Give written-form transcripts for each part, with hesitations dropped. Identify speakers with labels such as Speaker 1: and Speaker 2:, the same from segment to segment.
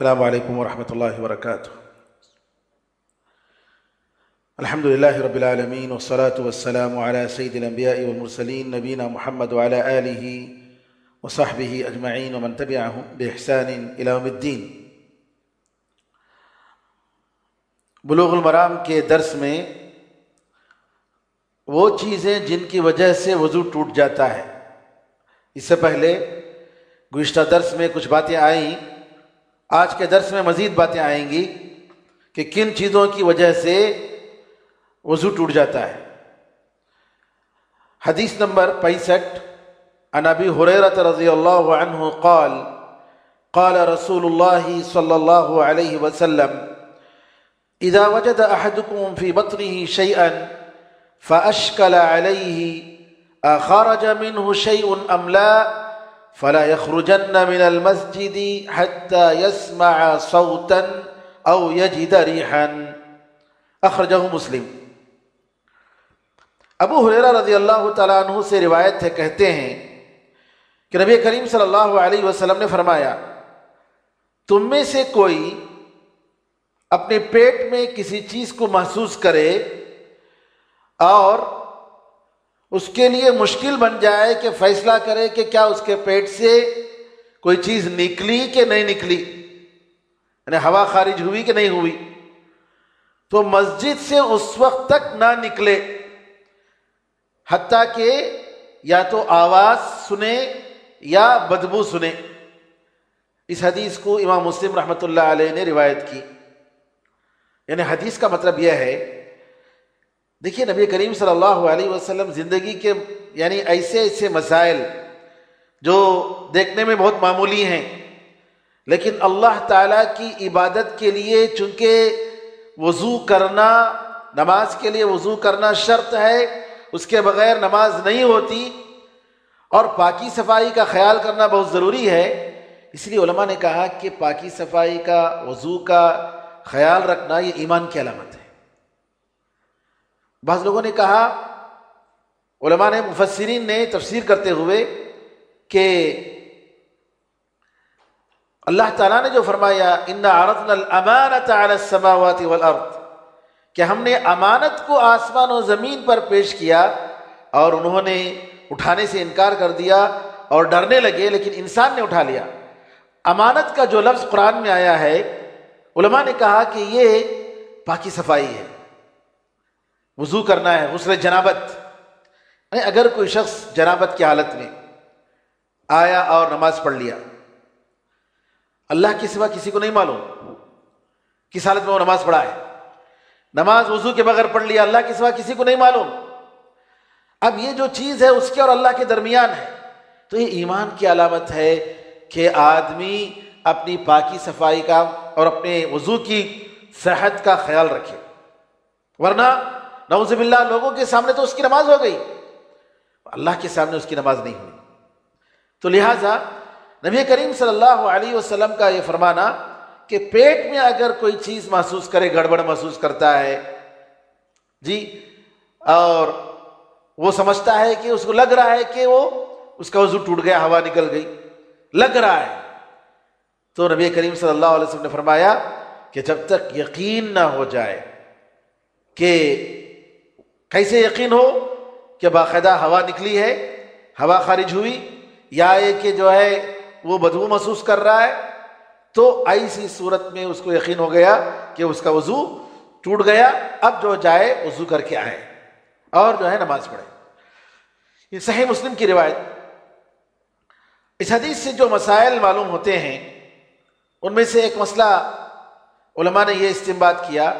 Speaker 1: السلام علیکم ورحمۃ اللہ وبرکاتہ۔ الحمد للہ رب العالمین والصلاة والسلام علی سید الانبیاء والمرسلین نبینا محمد وعلی آلہ وصحبہ اجمعین ومن تبعہم بإحسان الی یوم الدین۔ بلوغ المرام کے درس میں وہ چیزیں جن کی وجہ سے وضو ٹوٹ جاتا ہے، اس سے پہلے گزشتہ درس میں کچھ باتیں آئیں، آج کے درس میں مزید باتیں آئیں گی کہ کن چیزوں کی وجہ سے وضو ٹوٹ جاتا ہے۔ حدیث نمبر 65، عن ابی ہریرہ رضی اللہ عنہ قال قال رسول اللہ صلی اللہ علیہ وسلم اذا وجد احدكم في بطنه شيئا فاشكل عليه اخرج منه شيء ام لا فلا يخرجن من المسجد حتى يسمع صوتا او يجد ريحا، اخرجہ مسلم۔ ابو ہریرہ رضی اللہ تعالیٰ عنہ سے روایت ہے، کہتے ہیں کہ نبی کریم صلی اللہ علیہ وسلم نے فرمایا، تم میں سے کوئی اپنے پیٹ میں کسی چیز کو محسوس کرے اور اس کے لیے مشکل بن جائے کہ فیصلہ کرے کہ کیا اس کے پیٹ سے کوئی چیز نکلی کہ نہیں نکلی، یعنی ہوا خارج ہوئی کہ نہیں ہوئی، تو مسجد سے اس وقت تک نہ نکلے حتیٰ کہ یا تو آواز سنے یا بدبو سنے۔ اس حدیث کو امام مسلم رحمۃ اللہ علیہ نے روایت کی۔ یعنی حدیث کا مطلب یہ ہے، دیکھیے نبی کریم صلی اللہ علیہ وسلم زندگی کے یعنی ایسے مسائل جو دیکھنے میں بہت معمولی ہیں، لیکن اللہ تعالیٰ کی عبادت کے لیے چونکہ وضو کرنا، نماز کے لیے وضو کرنا شرط ہے، اس کے بغیر نماز نہیں ہوتی، اور پاکی صفائی کا خیال کرنا بہت ضروری ہے۔ اس لیے علماء نے کہا کہ پاکی صفائی کا، وضو کا خیال رکھنا یہ ایمان کی علامت ہے۔ بعض لوگوں نے کہا، علماء نے، مفسرین نے تفسیر کرتے ہوئے کہ اللہ تعالیٰ نے جو فرمایا اِنَّا عَرَضْنَا الْأَمَانَةَ عَلَى السَّمَاوَاتِ وَالْأَرْضِ، کہ ہم نے امانت کو آسمان و زمین پر پیش کیا اور انہوں نے اٹھانے سے انکار کر دیا اور ڈرنے لگے، لیکن انسان نے اٹھا لیا۔ امانت کا جو لفظ قرآن میں آیا ہے، علماء نے کہا کہ یہ پاکی صفائی ہے، وضو کرنا ہے، غسل جنابت۔ اگر کوئی شخص جنابت کی حالت میں آیا اور نماز پڑھ لیا، اللہ کے سوا کسی کو نہیں معلوم کس حالت میں وہ نماز پڑھا ہے، نماز وضو کے بغیر پڑھ لیا، اللہ کے سوا کسی کو نہیں معلوم، اب یہ جو چیز ہے اس کے اور اللہ کے درمیان ہے، تو یہ ایمان کی علامت ہے کہ آدمی اپنی پاکی صفائی کا اور اپنے وضو کی صحت کا خیال رکھے، ورنہ نعوذ باللہ لوگوں کے سامنے تو اس کی نماز ہو گئی، اللہ کے سامنے اس کی نماز نہیں ہوئی۔ تو لہٰذا نبی کریم صلی اللہ علیہ وسلم کا یہ فرمانا کہ پیٹ میں اگر کوئی چیز محسوس کرے، گڑبڑ محسوس کرتا ہے جی، اور وہ سمجھتا ہے کہ اس کو لگ رہا ہے کہ وہ اس کا وضو ٹوٹ گیا، ہوا نکل گئی، لگ رہا ہے، تو نبی کریم صلی اللہ علیہ وسلم نے فرمایا کہ جب تک یقین نہ ہو جائے، کہ کیسے یقین ہو کہ باقاعدہ ہوا نکلی ہے، ہوا خارج ہوئی، یا یہ کہ جو ہے وہ بدبو محسوس کر رہا ہے، تو ایسی صورت میں اس کو یقین ہو گیا کہ اس کا وضو ٹوٹ گیا، اب جو جائے وضو کر کے آئے اور جو ہے نماز پڑھے۔ یہ صحیح مسلم کی روایت۔ اس حدیث سے جو مسائل معلوم ہوتے ہیں، ان میں سے ایک مسئلہ علماء نے یہ استنباط کیا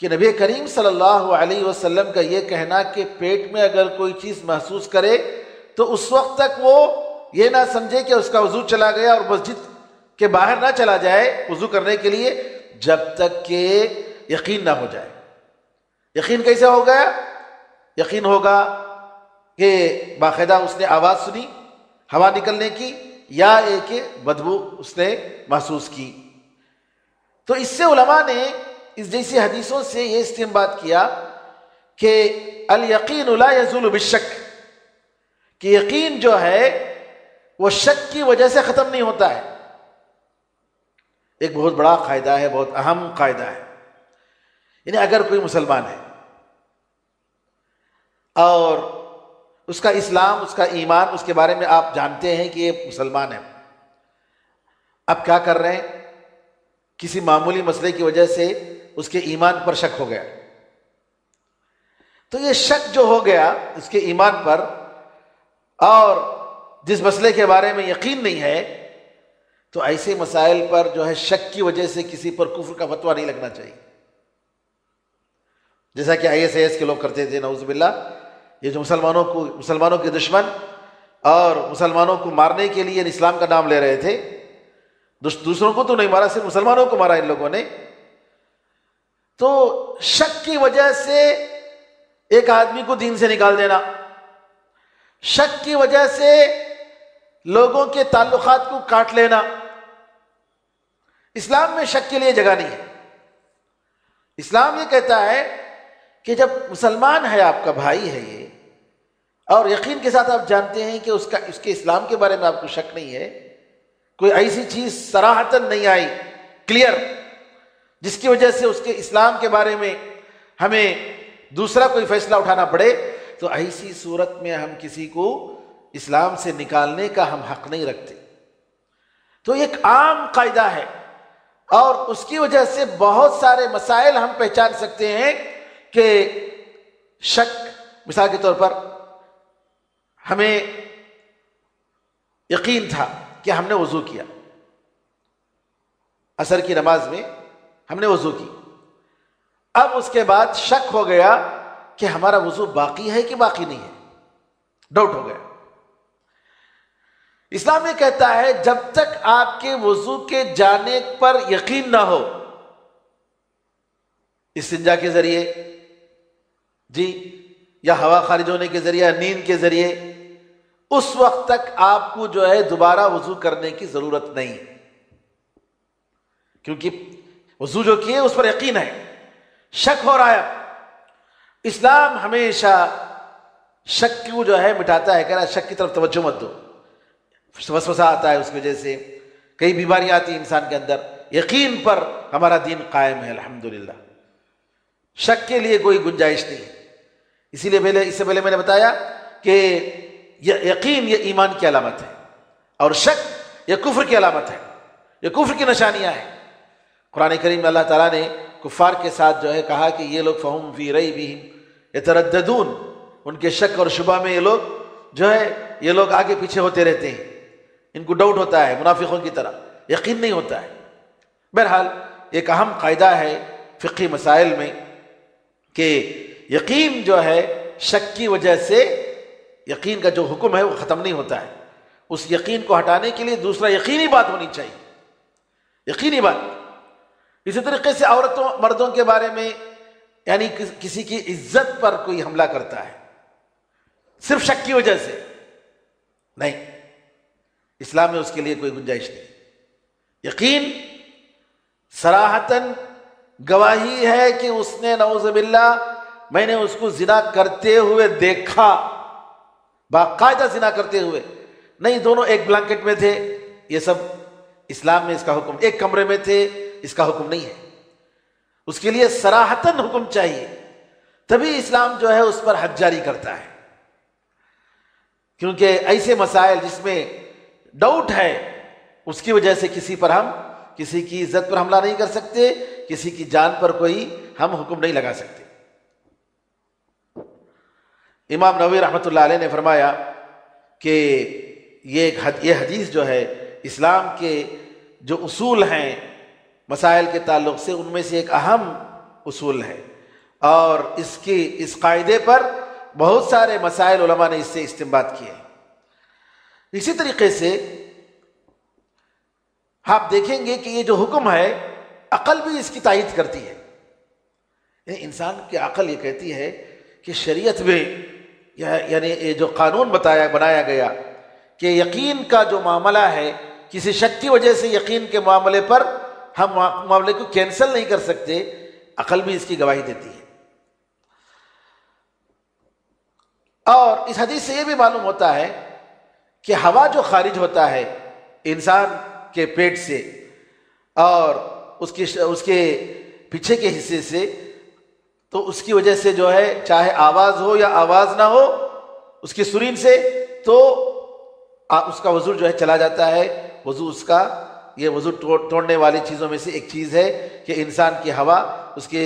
Speaker 1: کہ نبی کریم صلی اللہ علیہ وسلم کا یہ کہنا کہ پیٹ میں اگر کوئی چیز محسوس کرے تو اس وقت تک وہ یہ نہ سمجھے کہ اس کا وضو چلا گیا اور مسجد کے باہر نہ چلا جائے وضو کرنے کے لیے، جب تک کہ یقین نہ ہو جائے۔ یقین کیسے ہو گیا؟ یقین ہوگا کہ باقاعدہ اس نے آواز سنی ہوا نکلنے کی، یا ایک بدبو اس نے محسوس کی۔ تو اس سے علماء نے اس جیسی حدیثوں سے یہ استنباط کیا کہ الیقین لا یزول بالشک، کہ یقین جو ہے وہ شک کی وجہ سے ختم نہیں ہوتا ہے۔ ایک بہت بڑا قاعدہ ہے، بہت اہم قاعدہ ہے. یعنی اگر کوئی مسلمان ہے اور اس کا اسلام، اس کا ایمان، اس کے بارے میں آپ جانتے ہیں کہ یہ مسلمان ہے، اب کیا کر رہے ہیں؟ کسی معمولی مسئلے کی وجہ سے اس کے ایمان پر شک ہو گیا، تو یہ شک جو ہو گیا اس کے ایمان پر، اور جس مسئلے کے بارے میں یقین نہیں ہے، تو ایسے مسائل پر جو ہے شک کی وجہ سے کسی پر کفر کا فتویٰ نہیں لگنا چاہیے. جیسا کہ ISIS کے لوگ کرتے تھے، نعوذ باللہ. یہ جو مسلمانوں کے دشمن اور مسلمانوں کو مارنے کے لیے اسلام کا نام لے رہے تھے، دوسروں کو تو نہیں مارا، صرف مسلمانوں کو مارا ان لوگوں نے. تو شک کی وجہ سے ایک آدمی کو دین سے نکال دینا، شک کی وجہ سے لوگوں کے تعلقات کو کاٹ لینا، اسلام میں شک کے لیے جگہ نہیں ہے. اسلام یہ کہتا ہے کہ جب مسلمان ہے، آپ کا بھائی ہے یہ، اور یقین کے ساتھ آپ جانتے ہیں کہ اس کے اسلام کے بارے میں آپ کو شک نہیں ہے، کوئی ایسی چیز صراحتاً نہیں آئی کلیئر جس کی وجہ سے اس کے اسلام کے بارے میں ہمیں دوسرا کوئی فیصلہ اٹھانا پڑے، تو ایسی صورت میں ہم کسی کو اسلام سے نکالنے کا ہم حق نہیں رکھتے. تو ایک عام قاعدہ ہے، اور اس کی وجہ سے بہت سارے مسائل ہم پہچان سکتے ہیں کہ شک. مثال کے طور پر ہمیں یقین تھا کہ ہم نے وضو کیا، عصر کی نماز میں ہم نے وضو کی، اب اس کے بعد شک ہو گیا کہ ہمارا وضو باقی ہے کہ باقی نہیں ہے، ڈاؤٹ ہو گیا. اسلام یہ کہتا ہے جب تک آپ کے وضو کے جانے پر یقین نہ ہو، استنجا کے ذریعے جی، یا ہوا خارج ہونے کے ذریعے، نیند کے ذریعے، اس وقت تک آپ کو جو ہے دوبارہ وضو کرنے کی ضرورت نہیں، کیونکہ وضو جو کیے اس پر یقین ہے. شک ہو رہا ہے، اسلام ہمیشہ شک کو جو ہے مٹاتا ہے، کہہ رہا ہے شک کی طرف توجہ مت دو. وسوسہ آتا ہے، اس کی وجہ سے کئی بیماریاں آتی ہیں انسان کے اندر. یقین پر ہمارا دین قائم ہے الحمدللہ، شک کے لیے کوئی گنجائش نہیں. اسی لیے اس سے پہلے میں نے بتایا کہ یقین یہ ایمان کی علامت ہے، اور شک یہ کفر کی علامت ہے، یہ کفر کی نشانیاں ہیں. قرآن کریم میں اللہ تعالیٰ نے کفار کے ساتھ جو ہے کہا کہ یہ لوگ فہم فی ریبہم یترددون، ان کے شک اور شبہ میں یہ لوگ آگے پیچھے ہوتے رہتے ہیں، ان کو ڈاؤٹ ہوتا ہے، منافقوں کی طرح یقین نہیں ہوتا ہے. بہرحال ایک اہم قاعدہ ہے فقہی مسائل میں کہ یقین جو ہے شک کی وجہ سے، یقین کا جو حکم ہے وہ ختم نہیں ہوتا ہے. اس یقین کو ہٹانے کے لیے دوسرا یقینی بات ہونی چاہیے، یقینی بات. اسی طریقے سے عورتوں مردوں کے بارے میں، یعنی کسی کی عزت پر کوئی حملہ کرتا ہے صرف شک کی وجہ سے، نہیں، اسلام میں اس کے لیے کوئی گنجائش نہیں. یقین صراحتاً گواہی ہے کہ اس نے نعوذ باللہ میں نے اس کو زنا کرتے ہوئے دیکھا، باقاعدہ زنا کرتے ہوئے، نہیں دونوں ایک بلینکٹ میں تھے، یہ سب اسلام میں اس کا حکم، ایک کمرے میں تھے، اس کا حکم نہیں ہے. اس کے لیے صراحتاً حکم چاہیے، تبھی اسلام جو ہے اس پر حد جاری کرتا ہے. کیونکہ ایسے مسائل جس میں ڈاؤٹ ہے، اس کی وجہ سے کسی کی عزت پر حملہ نہیں کر سکتے، کسی کی جان پر کوئی ہم حکم نہیں لگا سکتے. امام نووی رحمۃ اللہ علیہ نے فرمایا کہ یہ حدیث جو ہے اسلام کے جو اصول ہیں مسائل کے تعلق سے، ان میں سے ایک اہم اصول ہے، اور اس قاعدے پر بہت سارے مسائل علماء نے اس سے استنباط کیے. اسی طریقے سے آپ دیکھیں گے کہ یہ جو حکم ہے، عقل بھی اس کی تائید کرتی ہے. یعنی انسان کی عقل یہ کہتی ہے کہ شریعت میں یعنی یہ جو قانون بنایا گیا کہ یقین کا جو معاملہ ہے، کسی شک کی وجہ سے یقین کے معاملے پر ہم معاملے کو کینسل نہیں کر سکتے، عقل بھی اس کی گواہی دیتی ہے. اور اس حدیث سے یہ بھی معلوم ہوتا ہے کہ ہوا جو خارج ہوتا ہے انسان کے پیٹ سے، اور اس کے پیچھے کے حصے سے، تو اس کی وجہ سے جو ہے چاہے آواز ہو یا آواز نہ ہو اس کی سرین سے، تو اس کا وضو جو ہے چلا جاتا ہے۔ وضو اس کا، یہ وضو توڑنے والی چیزوں میں سے ایک چیز ہے کہ انسان کی ہوا اس کے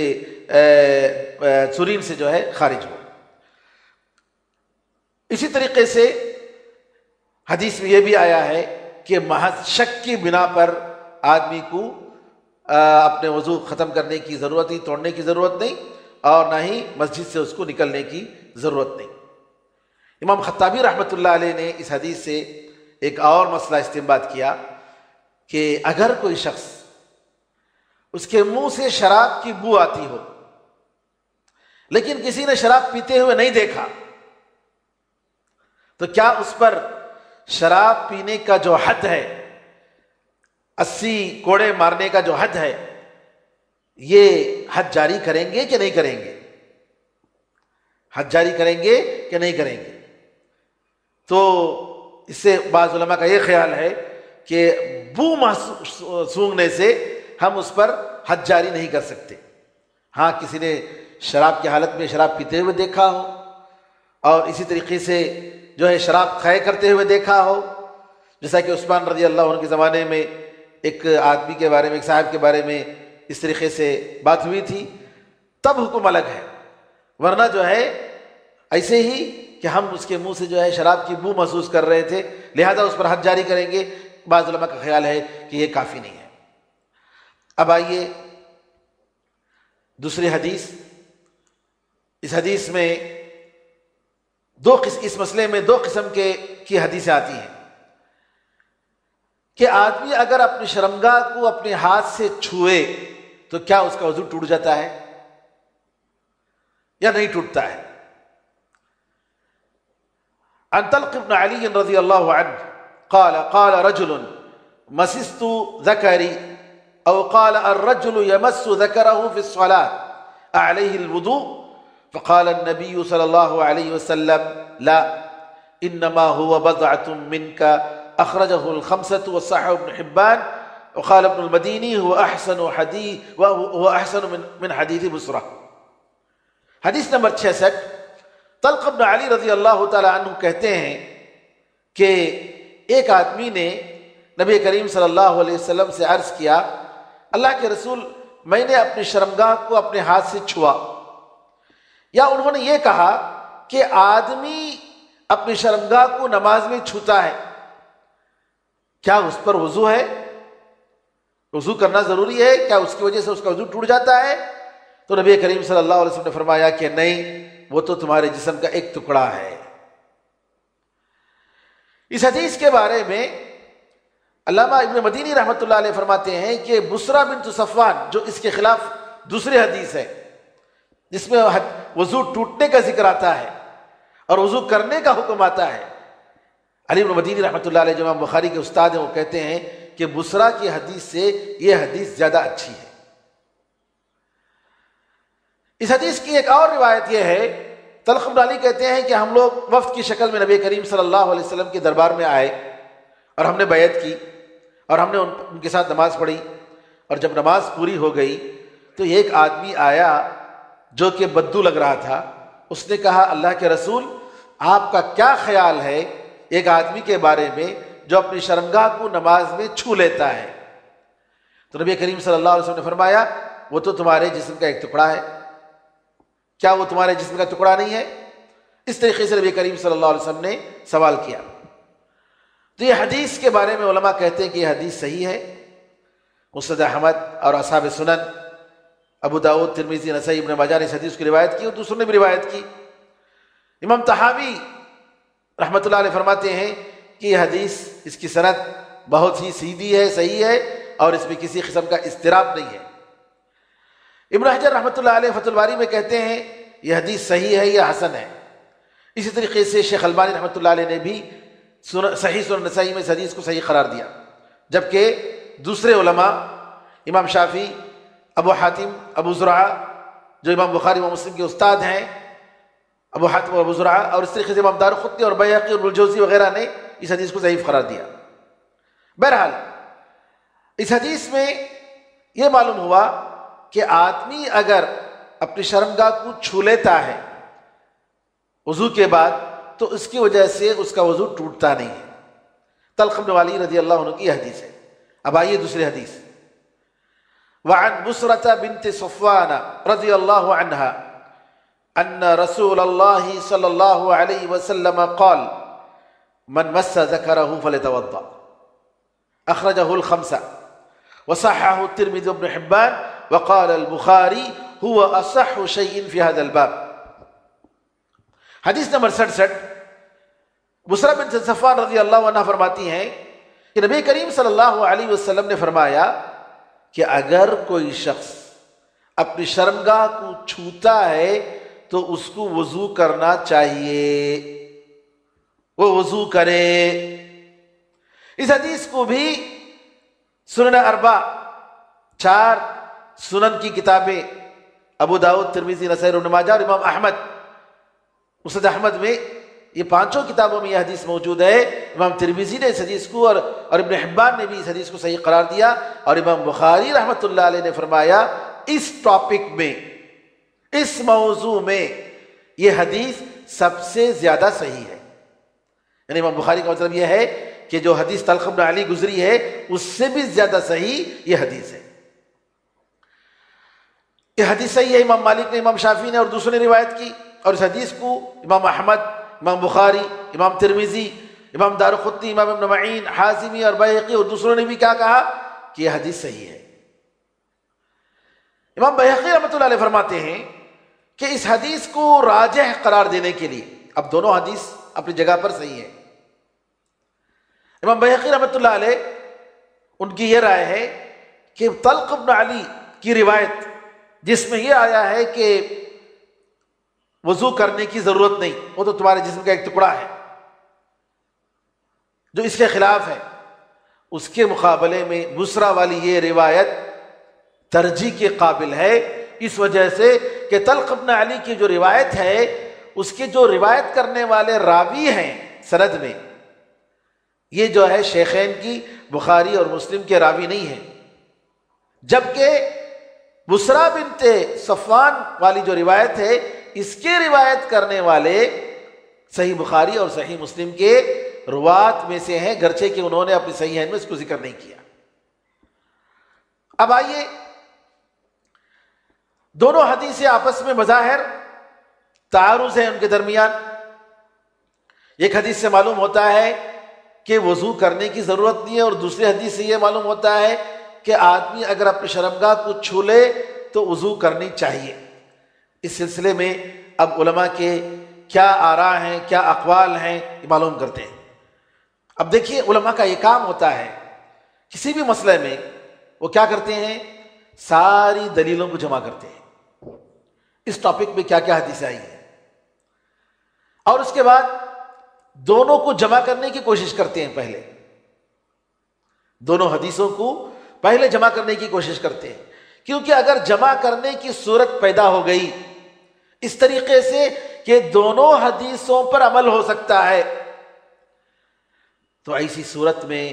Speaker 1: سرین سے جو ہے خارج ہو۔ اسی طریقے سے حدیث میں یہ بھی آیا ہے کہ محض شک کی بنا پر آدمی کو اپنے وضو ختم کرنے کی ضرورت ہی، توڑنے کی ضرورت نہیں، اور نہ ہی مسجد سے اس کو نکلنے کی ضرورت نہیں۔ امام خطابی رحمۃ اللہ علیہ نے اس حدیث سے ایک اور مسئلہ استنباط کیا کہ اگر کوئی شخص اس کے منہ سے شراب کی بو آتی ہو لیکن کسی نے شراب پیتے ہوئے نہیں دیکھا، تو کیا اس پر شراب پینے کا جو حد ہے، 80 کوڑے مارنے کا جو حد ہے، یہ حد جاری کریں گے کہ نہیں کریں گے؟ حد جاری کریں گے کہ نہیں کریں گے؟ تو اس سے بعض علماء کا یہ خیال ہے کہ بو سونگنے سے ہم اس پر حد جاری نہیں کر سکتے۔ ہاں کسی نے شراب کی حالت میں شراب پیتے ہوئے دیکھا ہو، اور اسی طریقے سے جو ہے شراب کھائے کرتے ہوئے دیکھا ہو، جیسا کہ عثمان رضی اللہ عنہ کے زمانے میں ایک آدمی کے بارے میں، ایک صاحب کے بارے میں اس طریقے سے بات ہوئی تھی، تب حکم الگ ہے، ورنہ جو ہے ایسے ہی کہ ہم اس کے منہ سے جو ہے شراب کی بو محسوس کر رہے تھے، لہذا اس پر حد جاری کریں گے، بعض علماء کا خیال ہے کہ یہ کافی نہیں ہے۔ اب آئیے دوسری حدیث۔ اس حدیث میں اس مسئلے میں دو قسم کی حدیثیں آتی ہیں کہ آدمی اگر اپنی شرمگاہ کو اپنے ہاتھ سے چھوئے تو کیا اس کا وضو ٹوٹ جاتا ہے یا نہیں ٹوٹتا ہے؟ عن طلق بن علی رضی اللہ عنہ قال قال رجل مسست ذکری او قال الرجل يمس ذکره في الصلاة اعلیہ الوضوء فقال النبي صلی اللہ علیہ وسلم لا انما هو بضعة منك اخرجه الخمسة وصححه ابن حبان وقال ابن المديني هو احسن من حدیث بصرہ۔ حدیث نمبر 66۔ طلق بن علی رضی اللہ تعالی عنہ کہتے ہیں کہ ایک آدمی نے نبی کریم صلی اللہ علیہ وسلم سے عرض کیا، اللہ کے رسول میں نے اپنی شرمگاہ کو اپنے ہاتھ سے چھوا، یا انہوں نے یہ کہا کہ آدمی اپنی شرمگاہ کو نماز میں چھوتا ہے، کیا اس پر وضو ہے؟ وضو کرنا ضروری ہے؟ کیا اس کی وجہ سے اس کا وضو ٹوٹ جاتا ہے؟ تو نبی کریم صلی اللہ علیہ وسلم نے فرمایا کہ نہیں، وہ تو تمہارے جسم کا ایک ٹکڑا ہے۔ اس حدیث کے بارے میں علامہ ابن مدینی رحمۃ اللہ علیہ فرماتے ہیں کہ بصرہ بنت صفوان، جو اس کے خلاف دوسری حدیث ہے جس میں وضو ٹوٹنے کا ذکر آتا ہے اور وضو کرنے کا حکم آتا ہے، علی بن مدینی رحمۃ اللہ علیہ جو امام بخاری کے استاد ہیں، وہ کہتے ہیں کہ بصرہ کی حدیث سے یہ حدیث زیادہ اچھی ہے۔ اس حدیث کی ایک اور روایت یہ ہے، طلق بن علی کہتے ہیں کہ ہم لوگ وفد کی شکل میں نبی کریم صلی اللہ علیہ وسلم کے دربار میں آئے اور ہم نے بیعت کی اور ہم نے ان کے ساتھ نماز پڑھی، اور جب نماز پوری ہو گئی تو ایک آدمی آیا جو کہ بدو لگ رہا تھا، اس نے کہا اللہ کے رسول آپ کا کیا خیال ہے ایک آدمی کے بارے میں جو اپنی شرمگاہ کو نماز میں چھو لیتا ہے؟ تو نبی کریم صلی اللہ علیہ وسلم نے فرمایا وہ تو تمہارے جسم کا ایک ٹکڑا ہے، کیا وہ تمہارے جسم کا ٹکڑا نہیں ہے؟ اس طریقے سے نبی کریم صلی اللہ علیہ وسلم نے سوال کیا۔ تو یہ حدیث کے بارے میں علماء کہتے ہیں کہ یہ حدیث صحیح ہے۔ مسند احمد اور اصحاب سنن، ابو داؤد، ترمذی، نسائی، ابن ماجہ نے اس حدیث کی روایت کی اور دوسروں نے بھی روایت کی۔ امام طحاوی رحمۃ اللہ علیہ فرماتے ہیں کہ یہ حدیث، اس کی سند بہت ہی سیدھی ہے، صحیح ہے، اور اس میں کسی قسم کا اضطراب نہیں ہے۔ ابن حجر رحمۃ اللہ علیہ فتح الباری میں کہتے ہیں یہ حدیث صحیح ہے یا حسن ہے۔ اسی طریقے سے شیخ البانی رحمۃ اللہ علیہ نے بھی صحیح سنن نسائی میں اس حدیث کو صحیح قرار دیا، جبکہ دوسرے علماء امام شافعی، ابو حاتم، ابو زرعہ جو امام بخاری و مسلم کے استاد ہیں، ابو حاتم و ابو زرعہ، اور اس طریقے سے امام دارقطنی اور بیہقی اور ابن الجوزی وغیرہ نے اس حدیث کو ضعیف قرار دیا۔ بہرحال اس حدیث میں یہ معلوم ہوا کہ آدمی اگر اپنی شرمگاہ کو چھو لیتا ہے وضو کے بعد تو اس کی وجہ سے اس کا وضو ٹوٹتا نہیں ہے۔ طلق بن والی رضی اللہ عنہ کی یہ حدیث ہے۔ اب آئیے دوسری حدیث، وعن بسرة بنت صفوان رضی اللہ عنہا ان رسول اللہ صلی اللہ علیہ وسلم قال من مس ذکرہ فليتوضأ اخرجہ الخمسہ وصححہ الترمذی وابن حبان وقال البخاری هو اصح شیء فی هذا الباب۔ حدیث نمبر 67، بسرہ بنت صفوان رضی اللہ عنہ فرماتی ہیں کہ نبی کریم صلی اللہ علیہ وسلم نے فرمایا کہ اگر کوئی شخص اپنی شرمگاہ کو چھوتا ہے تو اس کو وضو کرنا چاہیے، وہ وضو کرے۔ اس حدیث کو بھی سنن اربع، 4 سنن کی کتابیں ابو داؤد، ترمذی، نسائی، ابن ماجہ اور امام احمد مسند احمد میں، یہ 5 کتابوں میں یہ حدیث موجود ہے۔ امام ترمذی نے اس حدیث کو اور ابن حبان نے بھی اس حدیث کو صحیح قرار دیا، اور امام بخاری رحمۃ اللہ علیہ نے فرمایا اس ٹاپک میں، اس موضوع میں یہ حدیث سب سے زیادہ صحیح ہے۔ یعنی امام بخاری کا مطلب یہ ہے کہ جو حدیث طلق بن علی گزری ہے اس سے بھی زیادہ صحیح یہ حدیث ہے۔ یہ حدیث صحیح ہے، امام مالک نے، امام شافعی نے اور دوسروں نے روایت کی، اور اس حدیث کو امام احمد، امام بخاری، امام ترمذی، امام دارقطنی، امام ابن معین، حازمی اور بیہقی اور دوسروں نے بھی کیا کہا کہ یہ حدیث صحیح ہے۔ امام بیہقی رحمۃ اللہ علیہ فرماتے ہیں کہ اس حدیث کو راجح قرار دینے کے لیے، اب دونوں حدیث اپنی جگہ پر صحیح ہے، امام بیہقی رحمۃ اللہ علیہ ان کی یہ رائے ہے کہ طلق بن علی کی روایت جس میں یہ آیا ہے کہ وضو کرنے کی ضرورت نہیں، وہ تو تمہارے جسم کا ایک ٹکڑا ہے، جو اس کے خلاف ہے، اس کے مقابلے میں بسرا والی یہ روایت ترجیح کے قابل ہے، اس وجہ سے کہ طلق بن علی کی جو روایت ہے اس کے جو روایت کرنے والے راوی ہیں سند میں، یہ جو ہے شیخین کی بخاری اور مسلم کے راوی نہیں ہیں، جبکہ بسرا بنت صفوان والی جو روایت ہے اس کے روایت کرنے والے صحیح بخاری اور صحیح مسلم کے روات میں سے ہیں، گرچہ کہ انہوں نے اپنی صحیحین میں اس کو ذکر نہیں کیا۔ اب آئیے، دونوں حدیثیں آپس میں بظاہر تعارض ہے ان کے درمیان۔ ایک حدیث سے معلوم ہوتا ہے کہ وضو کرنے کی ضرورت نہیں ہے، اور دوسری حدیث سے یہ معلوم ہوتا ہے کہ آدمی اگر اپنی شرمگاہ کو چھو لے تو وضو کرنی چاہیے۔ اس سلسلے میں اب علماء کے کیا آراء ہیں، کیا اقوال ہیں، یہ معلوم کرتے ہیں۔ اب دیکھیے، علماء کا یہ کام ہوتا ہے کسی بھی مسئلے میں وہ کیا کرتے ہیں، ساری دلیلوں کو جمع کرتے ہیں، اس ٹاپک میں کیا کیا حدیث آئی ہیں، اور اس کے بعد دونوں کو جمع کرنے کی کوشش کرتے ہیں۔ پہلے دونوں حدیثوں کو پہلے جمع کرنے کی کوشش کرتے ہیں، کیونکہ اگر جمع کرنے کی صورت پیدا ہو گئی اس طریقے سے کہ دونوں حدیثوں پر عمل ہو سکتا ہے، تو ایسی صورت میں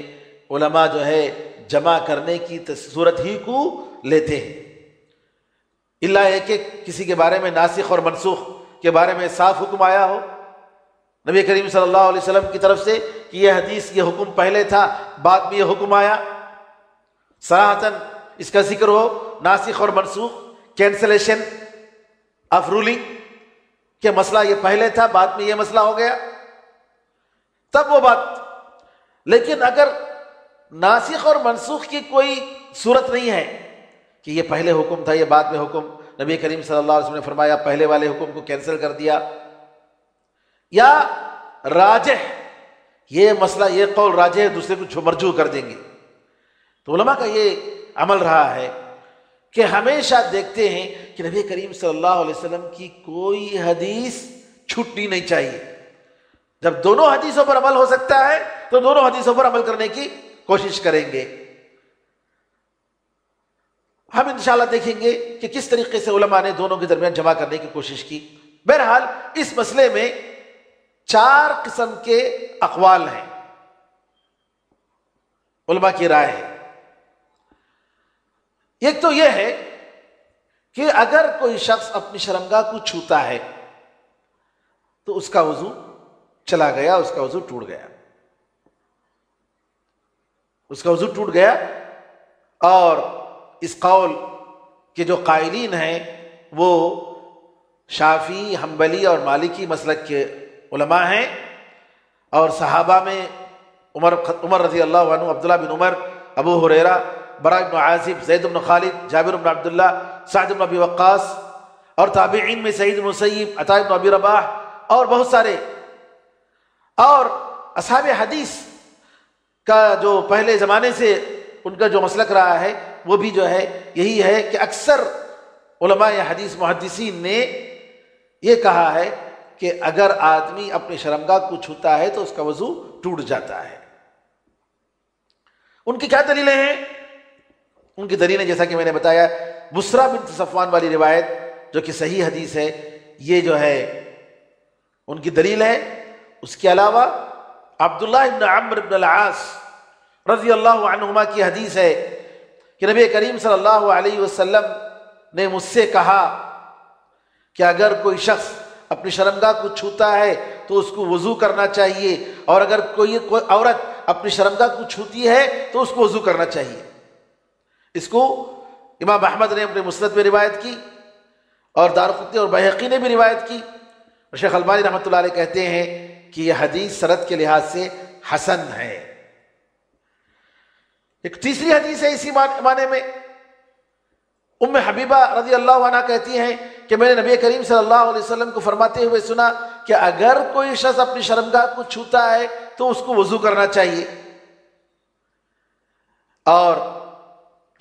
Speaker 1: علماء جو ہے جمع کرنے کی صورت ہی کو لیتے ہیں، الا یہ کہ کسی کے بارے میں ناسخ اور منسوخ کے بارے میں صاف حکم آیا ہو نبی کریم صلی اللہ علیہ وسلم کی طرف سے کہ یہ حدیث، یہ حکم پہلے تھا، بعد میں یہ حکم آیا، صراحتاً اس کا ذکر ہو، ناسخ اور منسوخ، کینسلیشن آف رولنگ، کہ مسئلہ یہ پہلے تھا، بعد میں یہ مسئلہ ہو گیا، تب وہ بات۔ لیکن اگر ناسخ اور منسوخ کی کوئی صورت نہیں ہے کہ یہ پہلے حکم تھا، یہ بعد میں حکم، نبی کریم صلی اللہ علیہ وسلم نے فرمایا پہلے والے حکم کو کینسل کر دیا، یا راجح، یہ مسئلہ، یہ قول راجح ہے، دوسرے کو مرجوح کر دیں گے، تو علماء کا یہ عمل رہا ہے کہ ہمیشہ دیکھتے ہیں کہ نبی کریم صلی اللہ علیہ وسلم کی کوئی حدیث چھٹنی نہیں چاہیے۔ جب دونوں حدیثوں پر عمل ہو سکتا ہے تو دونوں حدیثوں پر عمل کرنے کی کوشش کریں گے۔ ہم انشاءاللہ دیکھیں گے کہ کس طریقے سے علماء نے دونوں کے درمیان جمع کرنے کی کوشش کی۔ بہرحال اس مسئلے میں 4 قسم کے اقوال ہیں، علماء کی رائے ہے۔ ایک تو یہ ہے کہ اگر کوئی شخص اپنی شرمگاہ کو چھوتا ہے تو اس کا وضو چلا گیا، اس کا وضو ٹوٹ گیا، اس کا وضو ٹوٹ گیا۔ اور اس قول کے جو قائلین ہیں وہ شافعی، حنبلی اور مالکی مسلک کے علماء ہیں، اور صحابہ میں عمر رضی اللہ عنہ، عبداللہ بن عمر، ابو ہریرہ، براء بن عازب، زید بن خالد، جابر بن عبداللہ، سعد بن ابی وقاص، اور تابعین میں سعید بن مسیب، عطاء بن ابی رباح اور بہت سارے، اور اصحاب حدیث کا جو پہلے زمانے سے ان کا جو مسلک رہا ہے وہ بھی جو ہے یہی ہے کہ اکثر علماء حدیث محدثین نے یہ کہا ہے کہ اگر آدمی اپنی شرمگاہ کو چھوتا ہے تو اس کا وضو ٹوٹ جاتا ہے۔ ان کی کیا دلیلیں ہیں؟ ان کی دلیلیں جیسا کہ میں نے بتایا، بسرا بنت صفوان والی روایت جو کہ صحیح حدیث ہے، یہ جو ہے ان کی دلیل ہے۔ اس کے علاوہ عبداللہ بن عمرو بن العاص رضی اللہ عنہما کی حدیث ہے کہ نبی کریم صلی اللہ علیہ وسلم نے مجھ سے کہا کہ اگر کوئی شخص اپنی شرمگاہ کو چھوتا ہے تو اس کو وضو کرنا چاہیے، اور اگر کوئی عورت اپنی شرمگاہ کو چھوتی ہے تو اس کو وضو کرنا چاہیے۔ اس کو امام احمد نے اپنے مسند میں روایت کی، اور دارقطنی اور بہقی نے بھی روایت کی، اور شیخ البانی رحمۃ اللہ علیہ کہتے ہیں کہ یہ حدیث سند کے لحاظ سے حسن ہے۔ ایک تیسری حدیث ہے اسی معنی میں، ام حبیبہ رضی اللہ عنہ کہتی ہیں کہ میں نے نبی کریم صلی اللہ علیہ وسلم کو فرماتے ہوئے سنا کہ اگر کوئی شخص اپنی شرمگاہ کو چھوتا ہے تو اس کو وضو کرنا چاہیے۔ اور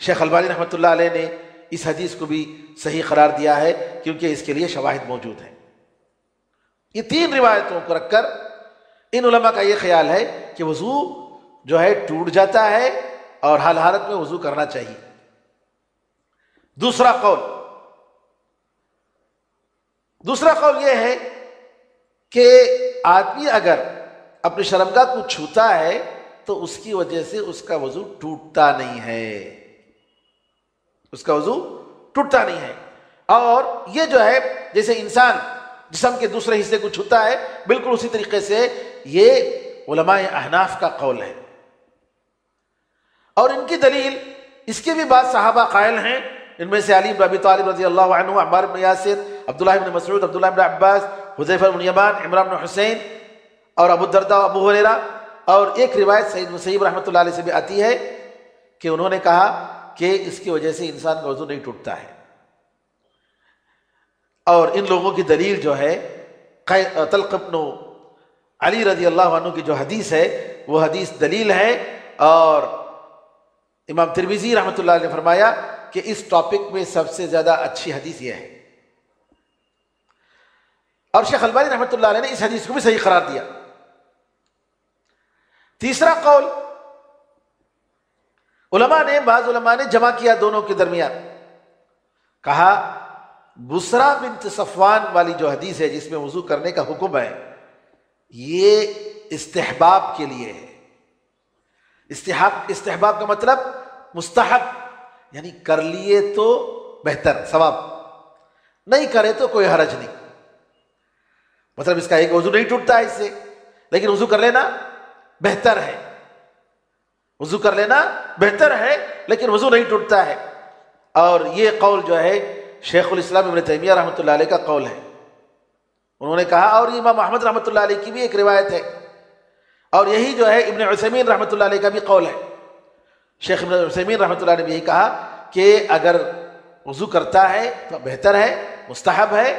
Speaker 1: شیخ البانی رحمۃ اللہ علیہ نے اس حدیث کو بھی صحیح قرار دیا ہے کیونکہ اس کے لیے شواہد موجود ہیں۔ یہ تین روایتوں کو رکھ کر ان علماء کا یہ خیال ہے کہ وضو جو ہے ٹوٹ جاتا ہے اور حال حالت میں وضو کرنا چاہیے۔ دوسرا قول یہ ہے کہ آدمی اگر اپنی شرمگاہ کو چھوتا ہے تو اس کی وجہ سے اس کا وضو ٹوٹتا نہیں ہے، اس کا وضو ٹوٹتا نہیں ہے۔ اور یہ جو ہے جیسے انسان جسم کے دوسرے حصے کو چھوتا ہے، بالکل اسی طریقے سے یہ علماء احناف کا قول ہے۔ اور ان کی دلیل، اس کے بھی بعض صحابہ قائل ہیں، ان میں سے علی بن ابی طالب رضی اللہ عنہ، عمار بن یاسر، عبداللہ بن مسعود، عبداللہ بن عباس، حذیفہ بن یمان، عمران بن حسین، اور ابو الدرداء، ابو ہریرہ، اور ایک روایت سعید مسیب رحمۃ اللہ علیہ سے بھی آتی ہے کہ انہوں نے کہا کہ اس کی وجہ سے انسان کا وضو نہیں ٹوٹتا ہے۔ اور ان لوگوں کی دلیل جو ہے طلق بن علی رضی اللہ عنہ کی جو حدیث ہے وہ حدیث دلیل ہے، اور امام ترمذی رحمۃ اللہ علیہ نے فرمایا کہ اس ٹاپک میں سب سے زیادہ اچھی حدیث یہ ہے، اور شیخ البانی رحمۃ اللہ علیہ نے اس حدیث کو بھی صحیح قرار دیا۔ تیسرا قول، بعض علماء نے جمع کیا دونوں کے درمیان، کہا بسرا بنت صفوان والی جو حدیث ہے جس میں وضو کرنے کا حکم ہے، یہ استحباب کے لیے ہے۔ استحباب کا مطلب مستحب، یعنی کر لیے تو بہتر، ثواب، نہیں کرے تو کوئی حرج نہیں۔ مطلب اس کا ایک وضو نہیں ٹوٹتا ہے اس سے، لیکن وضو کر لینا بہتر ہے، وضو کر لینا بہتر ہے لیکن وضو نہیں ٹوٹتا ہے۔ اور یہ قول جو ہے شیخ الاسلام ابن تیمیہ رحمۃ اللہ علیہ کا قول ہے، انہوں نے کہا، اور امام احمد رحمۃ اللہ علیہ کی بھی ایک روایت ہے، اور یہی جو ہے ابن عثیمین رحمۃ اللہ علیہ کا بھی قول ہے۔ شیخ ابن عثیمین رحمۃ اللہ علیہ نے بھی یہی کہا کہ اگر وضو کرتا ہے تو بہتر ہے، مستحب ہے،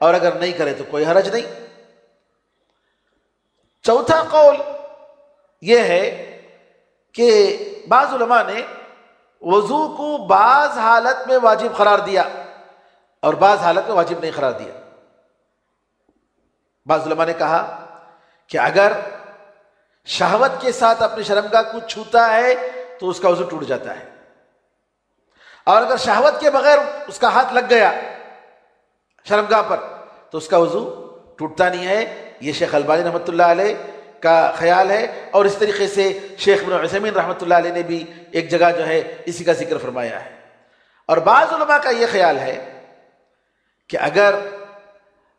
Speaker 1: اور اگر نہیں کرے تو کوئی حرج نہیں۔ چوتھا قول یہ ہے کہ بعض علماء نے وضو کو بعض حالت میں واجب قرار دیا اور بعض حالت میں واجب نہیں قرار دیا۔ بعض علماء نے کہا کہ اگر شہوت کے ساتھ اپنی شرمگاہ کو چھوتا ہے تو اس کا وضو ٹوٹ جاتا ہے، اور اگر شہوت کے بغیر اس کا ہاتھ لگ گیا شرمگاہ پر تو اس کا وضو ٹوٹتا نہیں ہے۔ یہ شیخ البانی رحمۃ اللہ علیہ کا خیال ہے، اور اس طریقے سے شیخ ابن عثیمین رحمۃ اللہ علیہ نے بھی ایک جگہ جو ہے اسی کا ذکر فرمایا ہے۔ اور بعض علماء کا یہ خیال ہے کہ اگر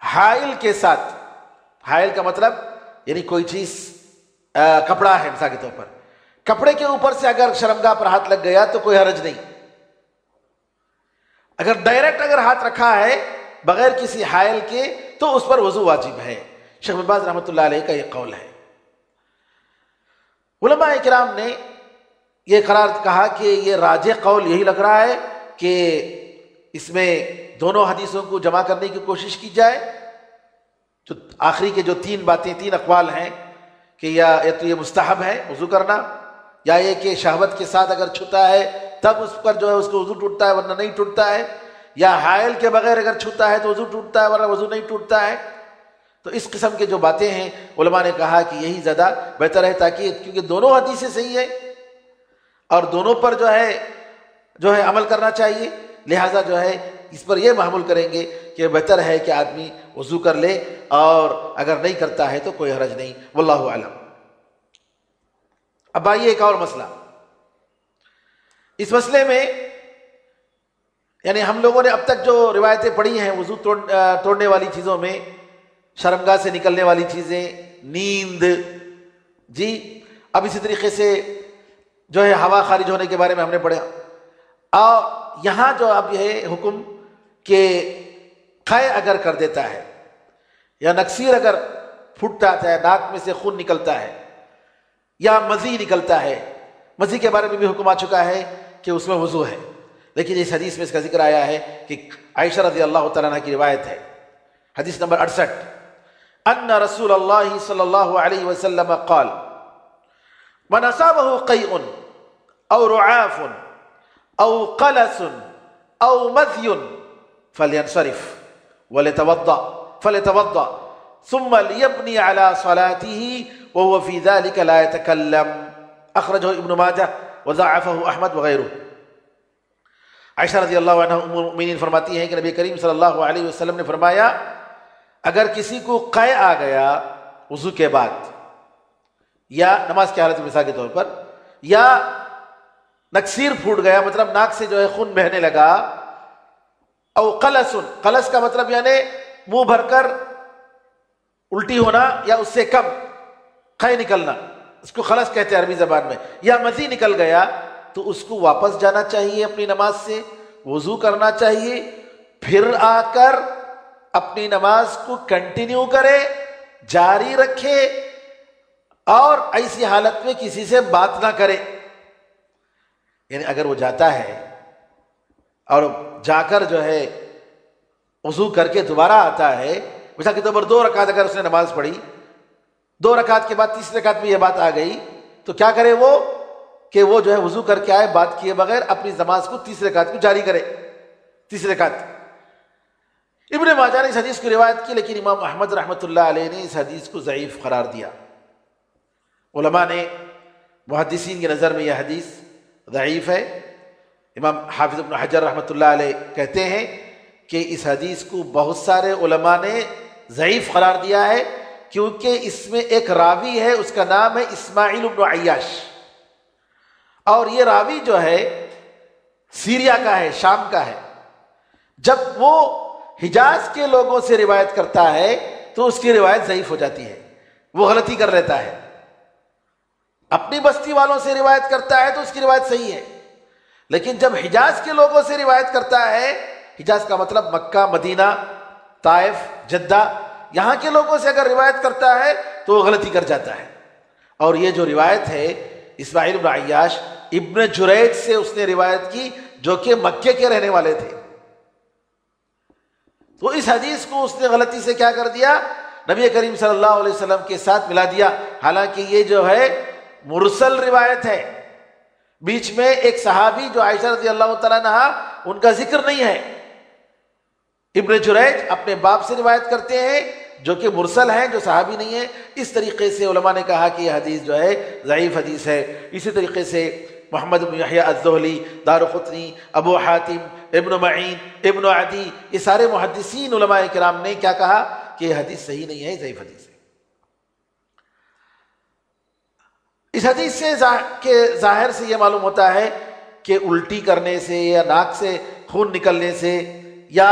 Speaker 1: حائل کے ساتھ، حائل کا مطلب یعنی کوئی چیز کپڑا ہے مثال کے طور پر، کپڑے کے اوپر سے اگر شرمگاہ پر ہاتھ لگ گیا تو کوئی حرج نہیں. اگر ڈائریکٹ اگر ہاتھ رکھا ہے بغیر کسی حائل کے تو اس پر وضو واجب ہے. شیخ بن باز رحمۃ اللہ علیہ کا یہ قول ہے. علماء کرام نے یہ قرار کہا کہ یہ راجح قول یہی لگ رہا ہے کہ اس میں دونوں حدیثوں کو جمع کرنے کی کوشش کی جائے. جو آخری کے جو تین باتیں، تین اقوال ہیں کہ یا تو یہ مستحب ہے وضو کرنا، یا یہ کہ شہوت کے ساتھ اگر چھوتا ہے تب اس پر جو ہے اس کو وضو ٹوٹتا ہے ورنہ نہیں ٹوٹتا ہے، یا حائل کے بغیر اگر چھوتا ہے تو وضو ٹوٹتا ہے ورنہ وضو نہیں ٹوٹتا ہے. تو اس قسم کے جو باتیں ہیں علماء نے کہا کہ یہی زیادہ بہتر ہے، تاکہ کیونکہ دونوں حدیثیں صحیح ہیں اور دونوں پر جو ہے عمل کرنا چاہیے، لہٰذا جو ہے اس پر یہ محمول کریں گے کہ بہتر ہے کہ آدمی وضو کر لے، اور اگر نہیں کرتا ہے تو کوئی حرج نہیں. واللہ اعلم. اب آئیے ایک اور مسئلہ. اس مسئلے میں یعنی ہم لوگوں نے اب تک جو روایتیں پڑھی ہیں وضو توڑنے والی چیزوں میں، شرمگاہ سے نکلنے والی چیزیں، نیند، جی اب اسی طریقے سے جو ہے ہوا خارج ہونے کے بارے میں ہم نے پڑھا. اور یہاں جو اب یہ ہے حکم کہ قے اگر کر دیتا ہے یا نکسیر اگر پھوٹتا ہے، ناک میں سے خون نکلتا ہے یا مزی نکلتا ہے، مزی کے بارے میں بھی حکم آ چکا ہے کہ اس میں وضو ہے. لیکن اس حدیث میں اس کا ذکر آیا ہے کہ عائشہ رضی اللہ تعالیٰ عنہ کی روایت ہے، حدیث نمبر 68، ان رسول اللہ صلی اللہ علیہ وسلم قال من اصابه قیء او رعاف او قلس او مذی فلینصرف فليتوضأ ثم ليبني على صلاته وهو في ذلك لا يتكلم. اخرجه ابن ماجہ وضعفه احمد وغیرہ. عائشہ رضی اللہ عنہ ام المؤمنین فرماتی ہیں کہ نبی کریم صلی اللہ علیہ وسلم نے فرمایا اگر کسی کو قے آ گیا وضو کے بعد یا نماز کی حالت میں مثال کے طور پر، یا نکسیر پھوٹ گیا مطلب ناک سے جو ہے خون بہنے لگا، او قلس، قلس کا مطلب یعنی منہ بھر کر الٹی ہونا یا اس سے کم، قے نکلنا، اس کو خلس کہتے ہیں عربی زبان میں، یا مزی نکل گیا تو اس کو واپس جانا چاہیے اپنی نماز سے، وضو کرنا چاہیے، پھر آ کر اپنی نماز کو کنٹینیو کرے، جاری رکھے، اور ایسی حالت میں کسی سے بات نہ کرے. یعنی اگر وہ جاتا ہے اور جا کر جو ہے وضو کر کے دوبارہ آتا ہے، مثال کے طور پر 2 رکعت اگر اس نے نماز پڑھی، 2 رکعت کے بعد تیسری رکعت میں یہ بات آ گئی تو کیا کرے وہ کہ وہ جو ہے وضو کر کے آئے بات کیے بغیر اپنی نماز کو تیسری رکعت کو جاری کرے. تیسری رکعت ابن ماجہ نے اس حدیث کی روایت کی، لیکن امام احمد رحمۃ اللہ علیہ نے اس حدیث کو ضعیف قرار دیا. علماء نے محدثین کی نظر میں یہ حدیث ضعیف ہے. امام حافظ ابن حجر رحمۃ اللہ علیہ کہتے ہیں کہ اس حدیث کو بہت سارے علماء نے ضعیف قرار دیا ہے کیونکہ اس میں ایک راوی ہے، اس کا نام ہے اسماعیل بن عیاش، اور یہ راوی جو ہے سیریا کا ہے، شام کا ہے. جب وہ حجاز کے لوگوں سے روایت کرتا ہے تو اس کی روایت ضعیف ہو جاتی ہے، وہ غلطی کر لیتا ہے. اپنی بستی والوں سے روایت کرتا ہے تو اس کی روایت صحیح ہے، لیکن جب حجاز کے لوگوں سے روایت کرتا ہے، حجاز کا مطلب مکہ، مدینہ، طائف، جدہ، یہاں کے لوگوں سے اگر روایت کرتا ہے تو وہ غلطی کر جاتا ہے. اور یہ جو روایت ہے اسماعیل بن عیاش ابن جریج سے اس نے روایت کی جو کہ مکے کے رہنے والے تھے. تو اس حدیث کو اس نے غلطی سے کیا کر دیا، نبی کریم صلی اللہ علیہ وسلم کے ساتھ ملا دیا، حالانکہ یہ جو ہے مرسل روایت ہے. بیچ میں ایک صحابی جو عائشہ رضی اللہ تعالیٰ عنہ ان کا ذکر نہیں ہے. ابن جریج اپنے باپ سے روایت کرتے ہیں جو کہ مرسل ہیں، جو صحابی نہیں ہے. اس طریقے سے علماء نے کہا کہ یہ حدیث جو ہے ضعیف حدیث ہے. اسی طریقے سے محمد بن یحییٰ الذہلی، دارقطنی، ابو حاتم، ابن معین، ابن عدی، یہ سارے محدثین علماء کرام نے کیا کہا کہ یہ حدیث صحیح نہیں ہے، ضعیف حدیث ہے. اس حدیث سے کے ظاہر سے یہ معلوم ہوتا ہے کہ الٹی کرنے سے یا ناک سے خون نکلنے سے یا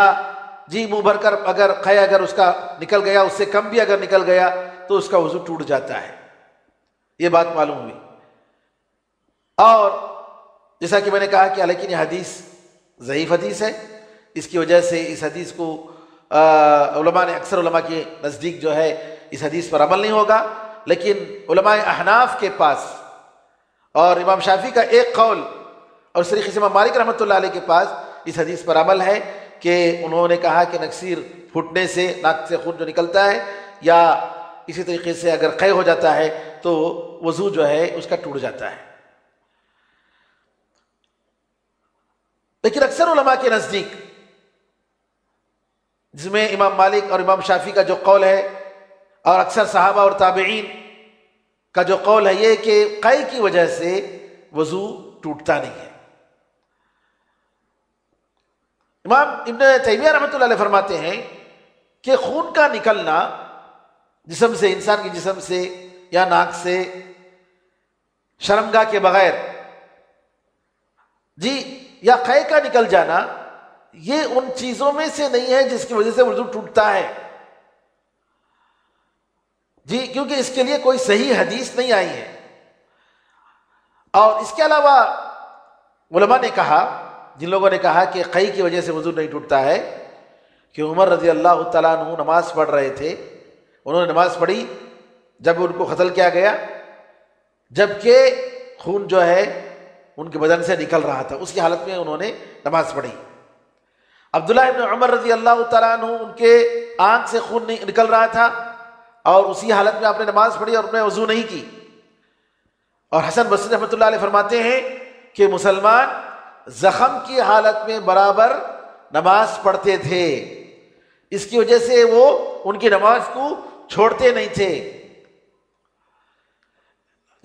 Speaker 1: جی منہ بھر کر اگر قے اگر اس کا نکل گیا، اس سے کم بھی اگر نکل گیا تو اس کا وضو ٹوٹ جاتا ہے. یہ بات معلوم ہوئی. اور جیسا کہ میں نے کہا کہ لیکن یہ حدیث ضعیف حدیث ہے، اس کی وجہ سے اس حدیث کو علماء نے اکثر علماء کے نزدیک جو ہے اس حدیث پر عمل نہیں ہوگا. لیکن علماء احناف کے پاس اور امام شافعی کا ایک قول اور اس طریقے سے امام مالک رحمۃ اللہ علیہ کے پاس اس حدیث پر عمل ہے کہ انہوں نے کہا کہ نکسیر پھوٹنے سے ناک سے خون جو نکلتا ہے یا اسی طریقے سے اگر قے ہو جاتا ہے تو وضو جو ہے اس کا ٹوٹ جاتا ہے. لیکن اکثر علماء کے نزدیک، جس میں امام مالک اور امام شافعی کا جو قول ہے اور اکثر صحابہ اور تابعین کا جو قول ہے یہ کہ قے کی وجہ سے وضو ٹوٹتا نہیں ہے. امام ابن تیمیہ رحمۃ اللہ علیہ فرماتے ہیں کہ خون کا نکلنا جسم سے، انسان کے جسم سے یا ناک سے شرمگاہ کے بغیر جی یا قے کا نکل جانا، یہ ان چیزوں میں سے نہیں ہے جس کی وجہ سے وضو ٹوٹتا ہے جی، کیونکہ اس کے لیے کوئی صحیح حدیث نہیں آئی ہے. اور اس کے علاوہ علماء نے کہا، جن لوگوں نے کہا کہ قے کی وجہ سے وضو نہیں ٹوٹتا ہے، کہ عمر رضی اللہ تعالیٰ عنہ نماز پڑھ رہے تھے، انہوں نے نماز پڑھی جب ان کو قتل کیا گیا، جبکہ خون جو ہے ان کے بدن سے نکل رہا تھا، اس کی حالت میں انہوں نے نماز پڑھی. عبداللہ ابن عمر رضی اللہ تعالیٰ عنہ ان کے آنکھ سے خون نکل رہا تھا اور اسی حالت میں آپ نے نماز پڑھی اور انہوں نے وضو نہیں کی. اور حسن بصری رحمۃ اللہ علیہ فرماتے ہیں کہ مسلمان زخم کی حالت میں برابر نماز پڑھتے تھے، اس کی وجہ سے وہ ان کی نماز کو چھوڑتے نہیں تھے.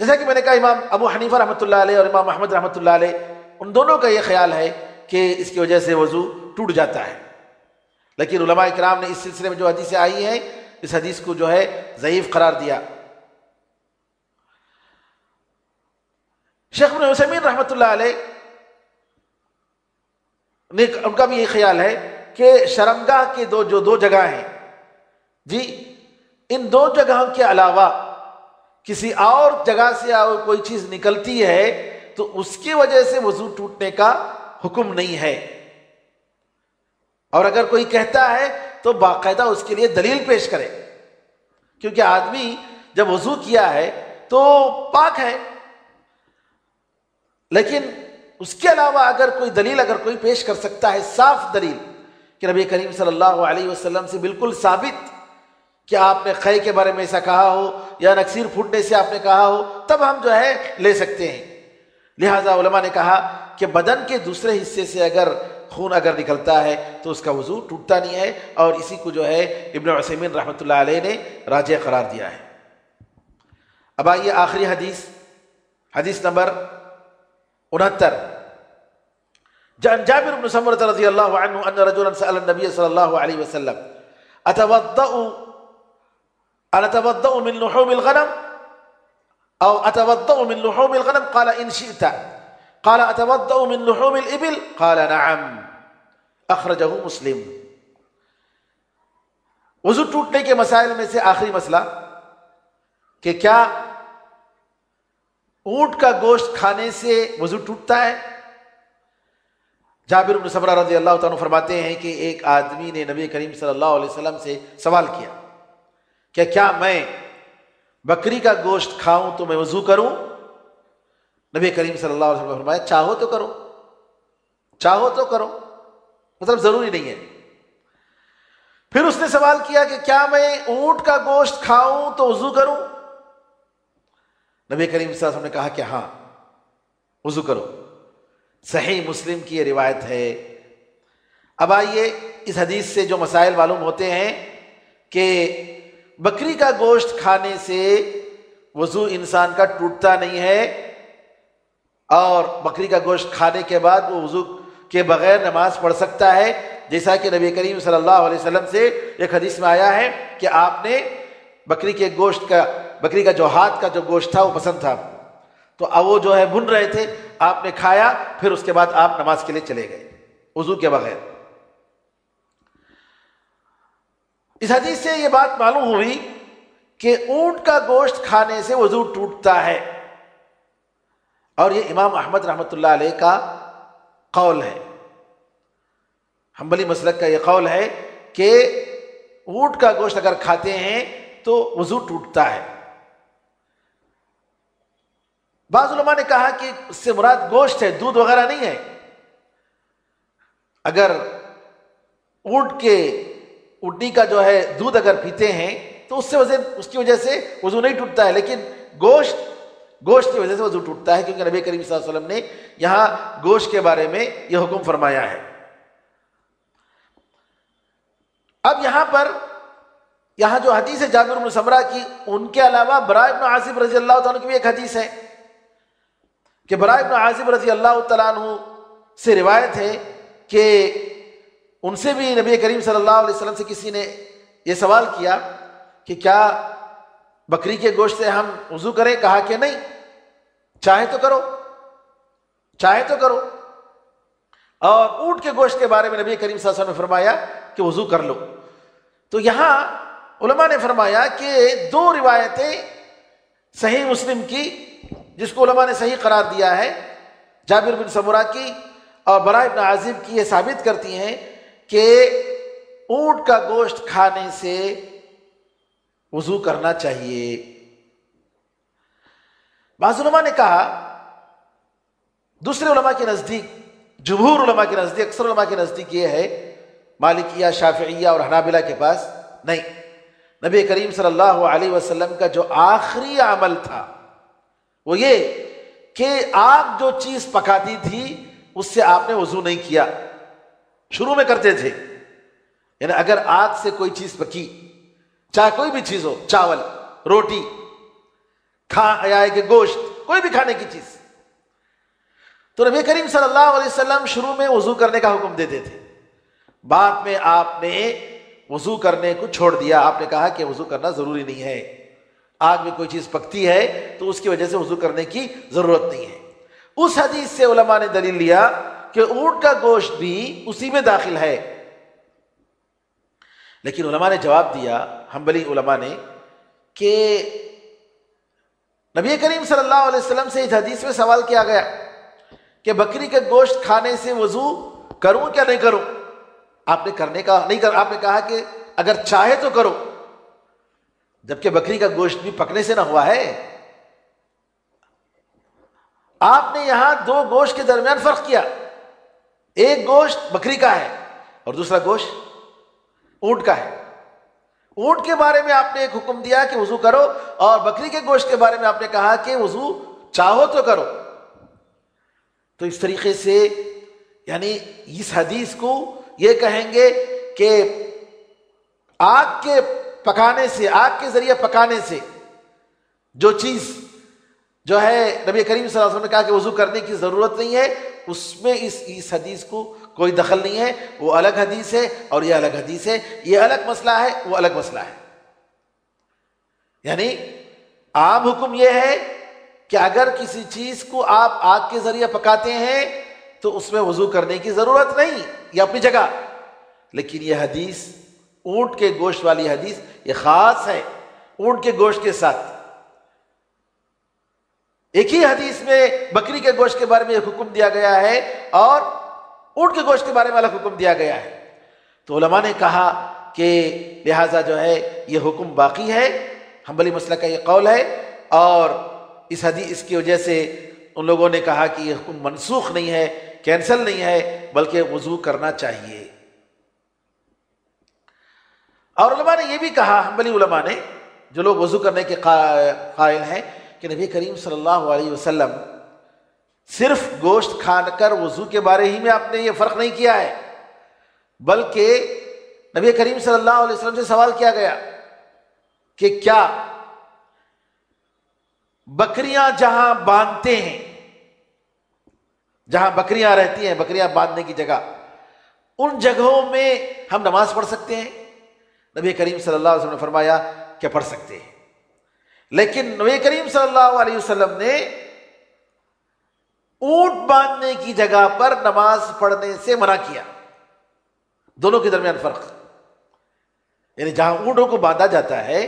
Speaker 1: جیسا کہ میں نے کہا امام ابو حنیفہ رحمۃ اللہ علیہ اور امام احمد رحمۃ اللہ علیہ ان دونوں کا یہ خیال ہے کہ اس کی وجہ سے وضو ٹوٹ جاتا ہے. لیکن علماء کرام نے اس سلسلے میں جو حدیثیں آئی ہیں اس حدیث کو جو ہے ضعیف قرار دیا. شیخ ابن عثیمین رحمۃ اللہ علیہ نے ان کا بھی یہ خیال ہے کہ شرمگاہ کے دو جگہ ہیں جی، ان دو جگہوں کے علاوہ کسی اور جگہ سے کوئی چیز نکلتی ہے تو اس کی وجہ سے وضو ٹوٹنے کا حکم نہیں ہے. اور اگر کوئی کہتا ہے تو باقاعدہ اس کے لیے دلیل پیش کرے، کیونکہ آدمی جب وضو کیا ہے تو پاک ہے، لیکن اس کے علاوہ اگر کوئی دلیل اگر کوئی پیش کر سکتا ہے، صاف دلیل کہ نبی کریم صلی اللہ علیہ وسلم سے بالکل ثابت کہ آپ نے قے کے بارے میں ایسا کہا ہو یا نکسیر پھوٹنے سے آپ نے کہا ہو، تب ہم جو ہے لے سکتے ہیں. لہذا علماء نے کہا کہ بدن کے دوسرے حصے سے اگر خون اگر نکلتا ہے تو اس کا وضو ٹوٹتا نہیں ہے، اور اسی کو جو ہے ابن عثیمین رحمۃ اللہ علیہ نے راجح قرار دیا ہے. اب آئیے آخری حدیث نمبر 69. جابر بن سمرة رضی اللہ عنہ ان رجلا سأل النبي صلی اللہ علیہ وسلم أتوضأ من لحوم الغنم أو أتوضأ من لحوم الغنم قال إن شئت قال أتوضأ من لحوم الإبل قال نعم أخرجه مسلم. وضو ٹوٹنے کے مسائل میں سے آخری مسئلہ کہ کیا اونٹ کا گوشت کھانے سے وضو ٹوٹتا ہے. جابر بن سمرہ رضی اللہ تعالیٰ فرماتے ہیں کہ ایک آدمی نے نبی کریم صلی اللہ علیہ وسلم سے سوال کیا کہ کیا میں بکری کا گوشت کھاؤں تو میں وضو کروں؟ نبی کریم صلی اللہ علیہ وسلم نے فرمایا چاہو تو کرو، چاہو تو کرو، مطلب ضروری نہیں ہے. پھر اس نے سوال کیا کہ کیا میں اونٹ کا گوشت کھاؤں تو وضو کروں؟ نبی کریم صلی اللہ علیہ وسلم نے کہا کہ ہاں وضو کرو. صحیح مسلم کی یہ روایت ہے. اب آئیے اس حدیث سے جو مسائل معلوم ہوتے ہیں کہ بکری کا گوشت کھانے سے وضو انسان کا ٹوٹتا نہیں ہے، اور بکری کا گوشت کھانے کے بعد وہ وضو کے بغیر نماز پڑھ سکتا ہے، جیسا کہ نبی کریم صلی اللہ علیہ وسلم سے ایک حدیث میں آیا ہے کہ آپ نے بکری کا جو ہاتھ کا جو گوشت تھا وہ پسند تھا، تو اب وہ جو ہے بھن رہے تھے، آپ نے کھایا، پھر اس کے بعد آپ نماز کے لیے چلے گئے وضو کے بغیر۔ اس حدیث سے یہ بات معلوم ہوئی کہ اونٹ کا گوشت کھانے سے وضو ٹوٹتا ہے، اور یہ امام احمد رحمۃ اللہ علیہ کا قول ہے، حنبلی مسلک کا یہ قول ہے کہ اونٹ کا گوشت اگر کھاتے ہیں تو وضو ٹوٹتا ہے۔ بعض علماء نے کہا کہ اس سے مراد گوشت ہے، دودھ وغیرہ نہیں ہے۔ اگر اونٹنی کا جو ہے دودھ اگر پیتے ہیں تو اس کی وجہ سے وضو نہیں ٹوٹتا ہے، لیکن گوشت کی وجہ سے وضو ٹوٹتا ہے، کیونکہ نبی کریم صلی اللہ علیہ وسلم نے یہاں گوشت کے بارے میں یہ حکم فرمایا ہے۔ اب یہاں جو حدیث ہے جابر بن سمرہ کی، ان کے علاوہ براء بن عازب رضی اللہ تعالیٰ عنہ کی بھی ایک حدیث ہے کہ براء بن عازب رضی اللہ تعالیٰ عنہ سے روایت ہے کہ ان سے بھی نبی کریم صلی اللہ علیہ وسلم سے کسی نے یہ سوال کیا کہ کیا بکری کے گوشت سے ہم وضو کریں؟ کہا کہ نہیں، چاہے تو کرو۔ اور اونٹ کے گوشت کے بارے میں نبی کریم صلی اللہ علیہ وسلم نے فرمایا کہ وضو کر لو۔ تو یہاں علماء نے فرمایا کہ دو روایتیں صحیح مسلم کی، جس کو علماء نے صحیح قرار دیا ہے، جابر بن سمرہ کی اور براء بن عازب کی، یہ ثابت کرتی ہیں کہ اونٹ کا گوشت کھانے سے وضو کرنا چاہیے۔ بعض علماء نے کہا، دوسرے علماء کے نزدیک، جمہور علماء کے نزدیک، اکثر علماء کے نزدیک یہ ہے، مالکیہ، شافعیہ اور حنابلہ کے پاس نہیں، نبی کریم صلی اللہ علیہ وسلم کا جو آخری عمل تھا وہ یہ کہ آگ جو چیز پکاتی تھی اس سے آپ نے وضو نہیں کیا، شروع میں کرتے تھے۔ یعنی اگر آگ سے کوئی چیز پکی، چاہے کوئی بھی چیز ہو، چاول، روٹی، یا کہ گوشت، کوئی بھی کھانے کی چیز، تو نبی کریم صلی اللہ علیہ وسلم شروع میں وضو کرنے کا حکم دیتے تھے، بعد میں آپ نے وضو کرنے کو چھوڑ دیا، آپ نے کہا کہ وضو کرنا ضروری نہیں ہے، آگ میں کوئی چیز پکتی ہے تو اس کی وجہ سے وضو کرنے کی ضرورت نہیں ہے۔ اس حدیث سے علماء نے دلیل لیا کہ اونٹ کا گوشت بھی اسی میں داخل ہے، لیکن علماء نے جواب دیا، حنبلی علماء نے، کہ نبی کریم صلی اللہ علیہ وسلم سے اس حدیث میں سوال کیا گیا کہ بکری کے گوشت کھانے سے وضو کروں کیا نہیں کروں؟ آپ نے آپ نے کہا کہ اگر چاہے تو کرو، جبکہ بکری کا گوشت بھی پکنے سے نہ ہوا ہے۔ آپ نے یہاں دو گوشت کے درمیان فرق کیا، ایک گوشت بکری کا ہے اور دوسرا گوشت اونٹ کا ہے۔ اونٹ کے بارے میں آپ نے ایک حکم دیا کہ وضو کرو، اور بکری کے گوشت کے بارے میں آپ نے کہا کہ وضو چاہو تو کرو۔ تو اس طریقے سے یعنی اس حدیث کو یہ کہیں گے کہ آگ کے ذریعے پکانے سے جو چیز جو ہے نبی کریم صلی اللہ علیہ وسلم نے کہا کہ وضو کرنے کی ضرورت نہیں ہے، اس میں اس حدیث کو کوئی دخل نہیں ہے، وہ الگ حدیث ہے اور یہ الگ حدیث ہے، یہ الگ مسئلہ ہے، وہ الگ مسئلہ ہے۔ یعنی عام حکم یہ ہے کہ اگر کسی چیز کو آپ آگ کے ذریعے پکاتے ہیں تو اس میں وضو کرنے کی ضرورت نہیں، یہ اپنی جگہ، لیکن یہ حدیث اونٹ کے گوشت والی حدیث یہ خاص ہے اونٹ کے گوشت کے ساتھ۔ ایک ہی حدیث میں بکری کے گوشت کے بارے میں ایک حکم دیا گیا ہے اور اونٹ کے گوشت کے بارے میں الگ حکم دیا گیا ہے۔ تو علماء نے کہا کہ لہٰذا جو ہے یہ حکم باقی ہے، حنبلی مسلک کا یہ قول ہے، اور اس حدیث کی وجہ سے ان لوگوں نے کہا کہ یہ حکم منسوخ نہیں ہے، کینسل نہیں ہے، بلکہ وضو کرنا چاہیے۔ اور علماء نے یہ بھی کہا، حنبلی علماء نے، جو لوگ وضو کرنے کے قائل ہیں، کہ نبی کریم صلی اللہ علیہ وسلم صرف گوشت کھا کر وضو کے بارے ہی میں آپ نے یہ فرق نہیں کیا ہے، بلکہ نبی کریم صلی اللہ علیہ وسلم سے سوال کیا گیا کہ کیا بکریاں جہاں باندھتے ہیں، جہاں بکریاں رہتی ہیں، بکریاں باندھنے کی جگہ، ان جگہوں میں ہم نماز پڑھ سکتے ہیں؟ نبی کریم صلی اللہ علیہ وسلم نے فرمایا کہ پڑھ سکتے ہیں، لیکن نبی کریم صلی اللہ علیہ وسلم نے اونٹ باندھنے کی جگہ پر نماز پڑھنے سے منع کیا. دونوں کے درمیان فرق، یعنی جہاں اونٹوں کو باندھا جاتا ہے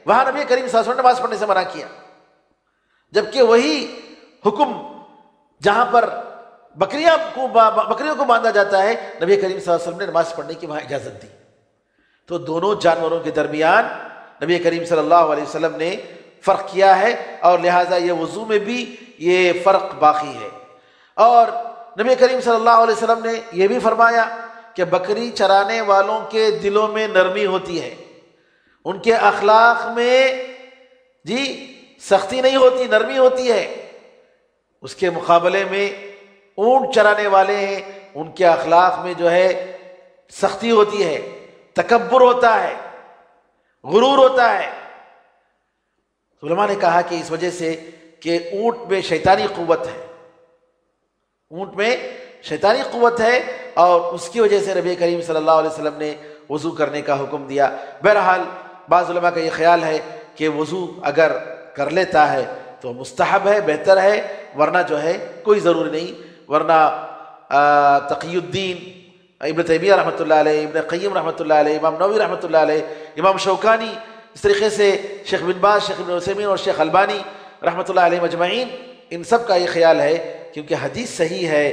Speaker 1: وہاں نبی کریم صلی اللہ علیہ وسلم نے نماز پڑھنے سے منع کیا، جبکہ وہی حکم جہاں پر بکریوں کو باندھا جاتا ہے نبی کریم صلی اللہ علیہ وسلم نے نماز پڑھنے کی وہاں اجازت دی. تو دونوں جانوروں کے درمیان نبی کریم صلی اللہ علیہ وسلم نے فرق کیا ہے، اور لہٰذا یہ وضو میں بھی یہ فرق باقی ہے. اور نبی کریم صلی اللہ علیہ وسلم نے یہ بھی فرمایا کہ بکری چرانے والوں کے دلوں میں نرمی ہوتی ہے، ان کے اخلاق میں سختی نہیں ہوتی، نرمی ہوتی ہے. اس کے مقابلے میں اونٹ چرانے والے ہیں، ان کے اخلاق میں جو ہے سختی ہوتی ہے، تکبر ہوتا ہے، غرور ہوتا ہے. علماء نے کہا کہ اس وجہ سے کہ اونٹ میں شیطانی قوت ہے، اونٹ میں شیطانی قوت ہے، اور اس کی وجہ سے نبی کریم صلی اللہ علیہ وسلم نے وضو کرنے کا حکم دیا. بہرحال بعض علماء کا یہ خیال ہے کہ وضو اگر کر لیتا ہے تو مستحب ہے، بہتر ہے، ورنہ جو ہے کوئی ضروری نہیں. ورنہ تقی الدین ابن تیمیہ رحمۃ اللہ علیہ، ابن قیم رحمۃ اللہ علیہ، امام نووی رحمۃ اللہ علیہ، امام شوکانی، اس طریقے سے شیخ بن باز، شیخ ابن عثیمین اور شیخ البانی رحمۃ اللہ علیہ مجمعین، ان سب کا یہ خیال ہے کیونکہ حدیث صحیح ہے.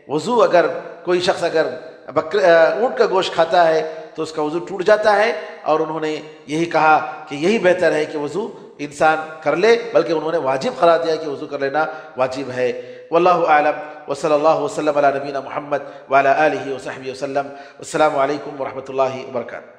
Speaker 1: وضو اگر کوئی شخص اگر اونٹ کا گوشت کھاتا ہے تو اس کا وضو ٹوٹ جاتا ہے، اور انہوں نے یہی کہا کہ یہی بہتر ہے کہ وضو انسان کر لے، بلکہ انہوں نے واجب قرار دیا کہ وضو کر لینا واجب ہے. واللہ اعلم وصلی اللہ وسلم علی نبینا محمد وعلی آلہ وصحبہ وسلم. السلام علیکم ورحمۃ اللہ وبرکاتہ.